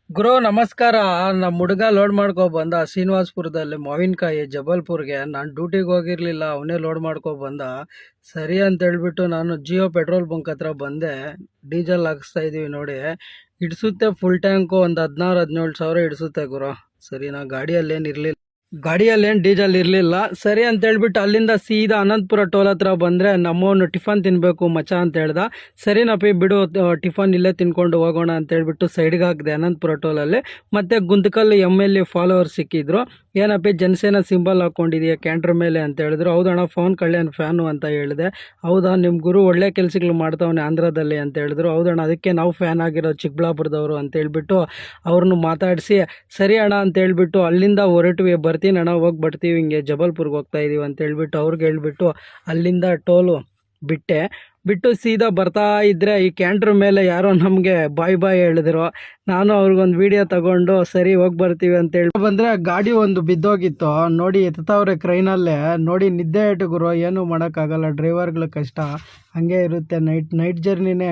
ಗುರು ನಮಸ್ಕಾರ. ನಮ್ಮ ಹುಡುಗ ಲೋಡ್ ಮಾಡ್ಕೊ ಬಂದ ಶ್ರೀನಿವಾಸಪುರದಲ್ಲಿ ಮಾವಿನಕಾಯಿ ಜಬಲ್ಪುರ್ಗೆ. ನಾನು ಡ್ಯೂಟಿಗೆ ಹೋಗಿರ್ಲಿಲ್ಲ, ಅವನೇ ಲೋಡ್ ಮಾಡ್ಕೊ ಬಂದ. ಸರಿ ಅಂತ ಹೇಳ್ಬಿಟ್ಟು ನಾನು ಜಿಯೋ ಪೆಟ್ರೋಲ್ ಬಂಕ್ ಹತ್ರ ಬಂದೆ. ಡೀಸೆಲ್ ಹಾಕ್ಸ್ತಾ ಇದೀವಿ ನೋಡಿ. ಇಡ್ಸುತ್ತೆ ಫುಲ್ ಟ್ಯಾಂಕು ಒಂದು 16-17 ಸಾವಿರ ಇಡ್ಸುತ್ತೆ ಗುರು. ಸರಿ, ನಾ ಗಾಡಿಯಲ್ಲಿ ಡೀಸೆಲ್ ಇರಲಿಲ್ಲ. ಸರಿ ಅಂತ ಹೇಳ್ಬಿಟ್ಟು ಅಲ್ಲಿಂದ ಸೀದಾ ಅನಂತಪುರ ಟೋಲ್ ಹತ್ರ ಬಂದರೆ ನಮ್ಮವನು ಟಿಫನ್ ತಿನ್ನಬೇಕು ಮಚ ಅಂತ ಹೇಳ್ದ. ಸರಿನಪ್ಪಿ ಬಿಡು, ಟಿಫನ್ ಇಲ್ಲೇ ತಿನ್ಕೊಂಡು ಹೋಗೋಣ ಅಂತ ಹೇಳ್ಬಿಟ್ಟು ಸೈಡ್ಗೆ ಹಾಕಿದೆ ಅನಂತಪುರ ಟೋಲಲ್ಲಿ. ಮತ್ತೆ ಗುಂತಕಲ್ MLA ಫಾಲೋವರ್ ಸಿಕ್ಕಿದ್ರು. ಏನಪ್ಪಿ ಜನಸೇನಾ ಸಿಂಬಲ್ ಹಾಕ್ಕೊಂಡಿದೆಯಾ ಕ್ಯಾಂಟ್ರ್ ಮೇಲೆ ಅಂತ ಹೇಳಿದ್ರು. ಹೌದಣ್ಣ, ಫೋನ್ ಕಳ್ಳೆನ್ ಫ್ಯಾನು ಅಂತ ಹೇಳಿದೆ. ಹೌದಾ, ನಿಮ್ಮ ಗುರು ಒಳ್ಳೆ ಕೆಲಸಗಳು ಮಾಡ್ತಾವನೆ ಆಂಧ್ರದಲ್ಲಿ ಅಂತ ಹೇಳಿದ್ರು. ಹೌದಣ್ಣ, ಅದಕ್ಕೆ ನಾವು ಫ್ಯಾನ್ ಆಗಿರೋ ಚಿಕ್ಕಬಳ್ಳಾಪುರದವರು ಅಂತ ಹೇಳ್ಬಿಟ್ಟು ಅವ್ರನ್ನ ಮಾತಾಡಿಸಿ ಸರಿ ಅಣ್ಣ ಅಂತ ಹೇಳ್ಬಿಟ್ಟು ಅಲ್ಲಿಂದ ಹೊರಟ್ವಿ. ಬರ್ತೀನಿ ಅಣ್ಣ, ಹೋಗಿ ಬರ್ತೀವಿ, ಹಿಂಗೆ ಜಬಲ್ಪುರ್ಗೆ ಹೋಗ್ತಾ ಇದೀವಿ ಅಂತ ಹೇಳ್ಬಿಟ್ಟು ಅವ್ರಿಗೆ ಹೇಳ್ಬಿಟ್ಟು ಅಲ್ಲಿಂದ ಟೋಲು ಬಿಟ್ಟು ಸೀದಾ ಬರ್ತಾ ಇದ್ರೆ ಈ ಕ್ಯಾಂಟ್ರ್ ಮೇಲೆ ಯಾರೋ ನಮಗೆ ಬಾಯ್ ಹೇಳಿದ್ರು. ನಾನು ಅವ್ರಿಗೊಂದು ವಿಡಿಯೋ ತಗೊಂಡು ಸರಿ ಹೋಗಿ ಬರ್ತೀವಿ ಅಂತ ಹೇಳಿ ಬಂದರೆ ಗಾಡಿ ಒಂದು ಬಿದ್ದೋಗಿತ್ತು ನೋಡಿ. ಎತ್ತವ್ರೆ ಕ್ರೈನಲ್ಲೇ ನೋಡಿ. ನಿದ್ದೆ ಇಟ್ಟು ಗುರು, ಏನೂ ಮಾಡೋಕ್ಕಾಗಲ್ಲ, ಡ್ರೈವರ್ಗಳ ಕಷ್ಟ ಹಂಗೆ ಇರುತ್ತೆ. ನೈಟ್ ಜರ್ನಿನೇ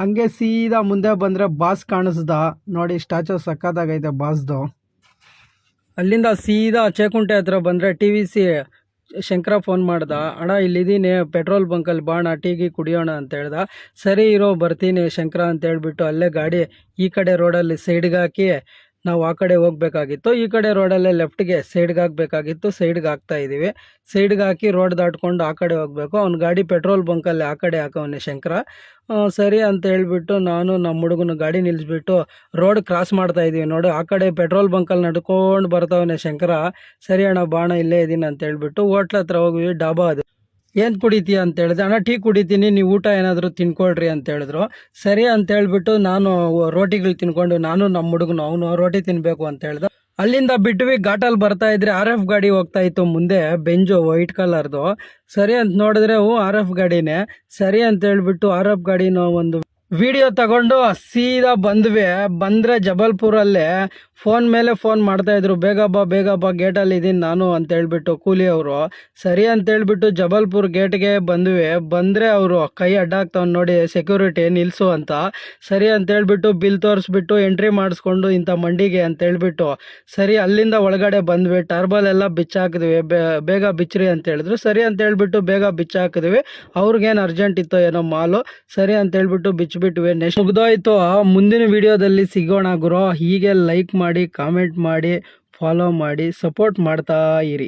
ಹಂಗೆ ಸೀದಾ ಮುಂದೆ ಬಂದರೆ ಬಾಸ್ ಕಾಣಿಸ್ದ ನೋಡಿ. ಸ್ಟ್ಯಾಚು ಸಕ್ಕತ್ತಾಗೈತೆ ಬಾಸ್ದು. ಅಲ್ಲಿಂದ ಸೀದಾ ಚೇಕುಂಟೆ ಹತ್ರ ಬಂದರೆ TVC ಶಂಕರ ಫೋನ್ ಮಾಡ್ದ. ಅಣ್ಣ ಇಲ್ಲಿದ್ದೀನಿ ಪೆಟ್ರೋಲ್ ಬಂಕಲ್ಲಿ, ಬಾಣ ಟೀಗಿ ಕುಡಿಯೋಣ ಅಂತ ಹೇಳ್ದ. ಸರಿ ಇರೋ ಬರ್ತೀನಿ ಶಂಕರ ಅಂತ ಹೇಳ್ಬಿಟ್ಟು ಅಲ್ಲೇ ಗಾಡಿ ಈ ಕಡೆ ರೋಡಲ್ಲಿ ಸೈಡ್ಗೆ ಹಾಕಿ ನಾವು ಆ ಕಡೆ ಹೋಗ್ಬೇಕಾಗಿತ್ತು. ಈ ಕಡೆ ರೋಡಲ್ಲೇ ಲೆಫ್ಟ್ಗೆ ಸೈಡ್ಗೆ ಹಾಕಬೇಕಾಗಿತ್ತು. ಸೈಡ್ಗೆ ಹಾಕ್ತಾ ಇದ್ದೀವಿ. ಸೈಡ್ಗೆ ಹಾಕಿ ರೋಡ್ ದಾಟ್ಕೊಂಡು ಆ ಕಡೆ ಹೋಗಬೇಕು. ಅವ್ನ ಗಾಡಿ ಪೆಟ್ರೋಲ್ ಬಂಕಲ್ಲಿ ಆ ಕಡೆ ಹಾಕವನೆ ಶಂಕರ. ಸರಿ ಅಂತ ಹೇಳ್ಬಿಟ್ಟು ನಾನು ನಮ್ಮ ಹುಡುಗನ ಗಾಡಿ ನಿಲ್ಲಿಸ್ಬಿಟ್ಟು ರೋಡ್ ಕ್ರಾಸ್ ಮಾಡ್ತಾ ಇದ್ದೀವಿ ನೋಡು. ಆ ಕಡೆ ಪೆಟ್ರೋಲ್ ಬಂಕಲ್ಲಿ ನಡ್ಕೊಂಡು ಬರ್ತಾವನೆ ಶಂಕರ. ಸರಿ ಅಣ್ಣ ಬಾಣ ಇಲ್ಲೇ ಇದ್ದೀನಿ ಅಂತ ಹೇಳ್ಬಿಟ್ಟು ಹೋಟ್ಲ ಹತ್ರ ಹೋಗ್ವಿ. ಡಾಬಾ ಅದು. ಏನು ಕುಡಿತೀಯ ಅಂತ ಹೇಳಿದೆ. ಅಣ್ಣ ಟೀ ಕುಡಿತೀನಿ, ನೀವು ಊಟ ಏನಾದರೂ ತಿನ್ಕೊಳ್ರಿ ಅಂತ ಹೇಳಿದ್ರು. ಸರಿ ಅಂತ ಹೇಳ್ಬಿಟ್ಟು ನಾನು ರೋಟಿಗಳು ತಿನ್ಕೊಂಡು, ನಾನು ನಮ್ಮ ಹುಡುಗನು ಅವನು ರೋಟಿ ತಿನ್ನಬೇಕು ಅಂತ ಹೇಳ್ದ. ಅಲ್ಲಿಂದ ಬಿಟ್ವಿ. ಘಾಟಲ್ಲಿ ಬರ್ತಾ ಇದ್ರೆ RF ಗಾಡಿ ಹೋಗ್ತಾ ಇತ್ತು ಮುಂದೆ, ಬೆಂಜು ವೈಟ್ ಕಲರ್ದು. ಸರಿ ಅಂತ ನೋಡಿದ್ರೆ RF ಗಾಡಿನೇ. ಸರಿ ಅಂತ ಹೇಳ್ಬಿಟ್ಟು RF ಗಾಡಿನ ಒಂದು ವಿಡಿಯೋ ತಗೊಂಡು ಸೀದಾ ಬಂದರೆ ಜಬಲ್ಪುರಲ್ಲೇ ಫೋನ್ ಮೇಲೆ ಫೋನ್ ಮಾಡ್ತಾಯಿದ್ರು, ಬೇಗ ಬಾ ಗೇಟಲ್ಲಿ ಇದ್ದೀನಿ ನಾನು ಅಂತ ಹೇಳ್ಬಿಟ್ಟು ಕೂಲಿಯವರು. ಸರಿ ಅಂತ ಹೇಳ್ಬಿಟ್ಟು ಜಬಲ್ಪುರ್ ಗೇಟ್ಗೆ ಬಂದರೆ ಅವರು ಕೈ ಅಡ್ಡಾಕ್ತಾವ್ ನೋಡಿ ಸೆಕ್ಯೂರಿಟಿ ನಿಲ್ಲಿಸು ಅಂತ. ಸರಿ ಅಂತ ಹೇಳ್ಬಿಟ್ಟು ಬಿಲ್ ತೋರಿಸ್ಬಿಟ್ಟು ಎಂಟ್ರಿ ಮಾಡಿಸ್ಕೊಂಡು ಇಂಥ ಮಂಡಿಗೆ ಅಂತ ಹೇಳ್ಬಿಟ್ಟು ಸರಿ ಅಲ್ಲಿಂದ ಒಳಗಡೆ ಬಂದ್ವಿ. ಟರ್ಬಲ್ ಎಲ್ಲ ಬಿಚ್ಚಾಕಿದ್ವಿ. ಬೇಗ ಬಿಚ್ಚ್ರಿ ಅಂತ ಹೇಳಿದ್ರು. ಸರಿ ಅಂತ ಹೇಳ್ಬಿಟ್ಟು ಬೇಗ ಬಿಚ್ಚಾಕಿದ್ವಿ. ಅವ್ರಿಗೇನು ಅರ್ಜೆಂಟ್ ಇತ್ತೋ ಏನೋ ಮಾಲು. ಸರಿ ಅಂತ ಹೇಳ್ಬಿಟ್ಟು ಬಿಚ್ಚಿಬಿಟ್ವಿ. ನೆಕ್ಸ್ಟ್ ಮುಗ್ದೋಯ್ತು. ಮುಂದಿನ ವಿಡಿಯೋದಲ್ಲಿ ಸಿಗೋಣ ಗುರು. ಹೀಗೆ ಲೈಕ್ ಮಾಡಿ, ಕಾಮೆಂಟ್ ಮಾಡಿ, ಫಾಲೋ ಮಾಡಿ, ಸಪೋರ್ಟ್ ಮಾಡ್ತಾ ಇರಿ.